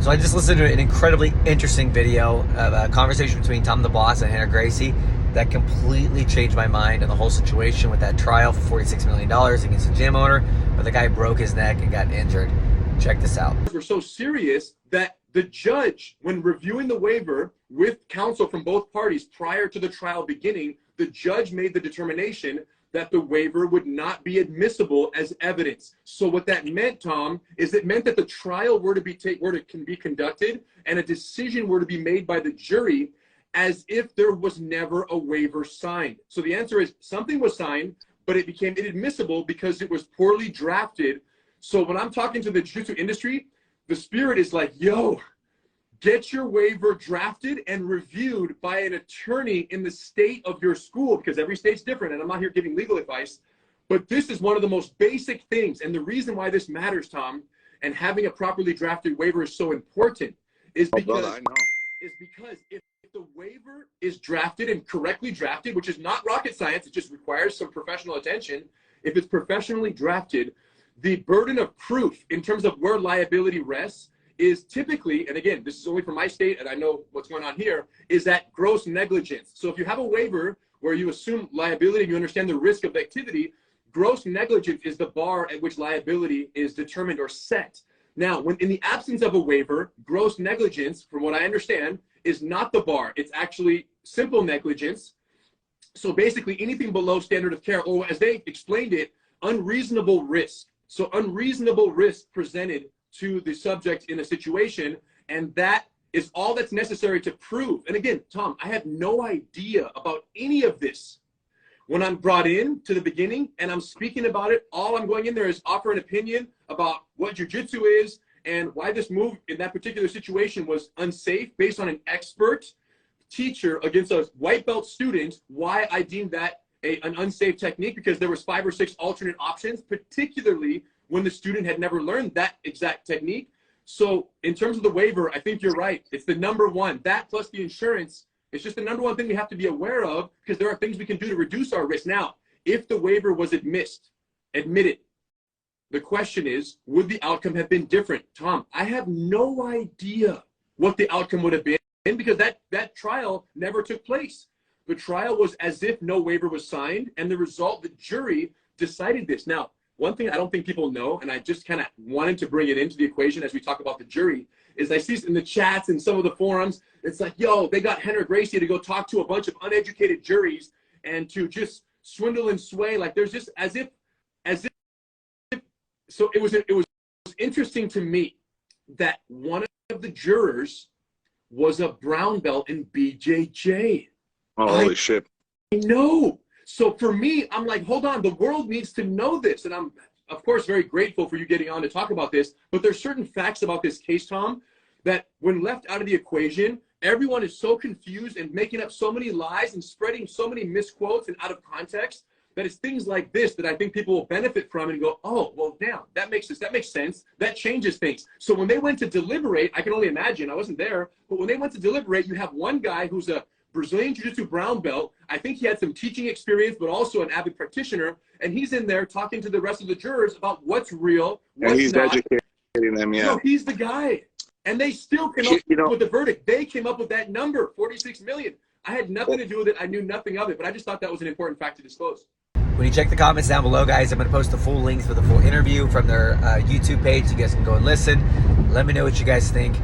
So I just listened to an incredibly interesting video of a conversation between Tom Deblass and Renner Gracie that completely changed my mind on the whole situation with that trial for $46 million against the gym owner, but the guy broke his neck and got injured. Check this out. We're so serious that the judge, when reviewing the waiver with counsel from both parties prior to the trial beginning, the judge made the determination that the waiver would not be admissible as evidence. So what that meant, Tom, is it meant that the trial were to be conducted and a decision were to be made by the jury as if there was never a waiver signed. So the answer is something was signed, but it became inadmissible because it was poorly drafted. So when I'm talking to the jiu-jitsu industry, the spirit is like, yo, get your waiver drafted and reviewed by an attorney in the state of your school, because every state's different, and I'm not here giving legal advice, but this is one of the most basic things. And the reason why this matters, Tom, and having a properly drafted waiver is so important is because, if the waiver is drafted and correctly drafted, which is not rocket science, it just requires some professional attention. If it's professionally drafted, the burden of proof in terms of where liability rests is typically, and again, this is only for my state and I know what's going on here, is that gross negligence. So if you have a waiver where you assume liability, you understand the risk of the activity, gross negligence is the bar at which liability is determined or set. Now, when in the absence of a waiver, gross negligence, from what I understand, is not the bar. It's actually simple negligence. So basically anything below standard of care, or as they explained it, unreasonable risk. So unreasonable risk presented to the subject in a situation, and that is all that's necessary to prove. And again, Tom, I had no idea about any of this. When I'm brought in to the beginning and I'm speaking about it, all I'm going in there is offer an opinion about what jiu-jitsu is and why this move in that particular situation was unsafe based on an expert teacher against a white belt student, why I deemed that an unsafe technique, because there was 5 or 6 alternate options, particularly when the student had never learned that exact technique. So in terms of the waiver, I think you're right. It's the number one. That plus the insurance, it's just the number one thing we have to be aware of, because there are things we can do to reduce our risk. Now, if the waiver was admitted, the question is, would the outcome have been different? Tom, I have no idea what the outcome would have been, because that trial never took place. The trial was as if no waiver was signed, and the result, the jury decided this. Now, one thing I don't think people know, and I just kind of wanted to bring it into the equation as we talk about the jury, is I see in the chats and some of the forums, it's like, yo, they got Renner Gracie to go talk to a bunch of uneducated juries and to just swindle and sway. Like there's just as if, so it was interesting to me that one of the jurors was a brown belt in BJJ. Oh, holy shit. I know. So for me, I'm like, hold on, the world needs to know this. And I'm, of course, very grateful for you getting on to talk about this. But there's certain facts about this case, Tom, that when left out of the equation, everyone is so confused and making up so many lies and spreading so many misquotes and out of context that it's things like this that I think people will benefit from and go, oh, well, damn, that makes sense. That changes things. So when they went to deliberate, I can only imagine, I wasn't there, but when they went to deliberate, you have one guy who's a Brazilian Jiu-Jitsu brown belt. I think he had some teaching experience, but also an avid practitioner. And he's in there talking to the rest of the jurors about what's real, what's and he's not. educating them, yeah. No, he's the guy. And they still came up with the verdict. They came up with that number, 46 million. I had nothing to do with it. I knew nothing of it, but I just thought that was an important fact to disclose. When you check the comments down below, guys, I'm going to post the full links for the full interview from their YouTube page. You guys can go and listen. Let me know what you guys think.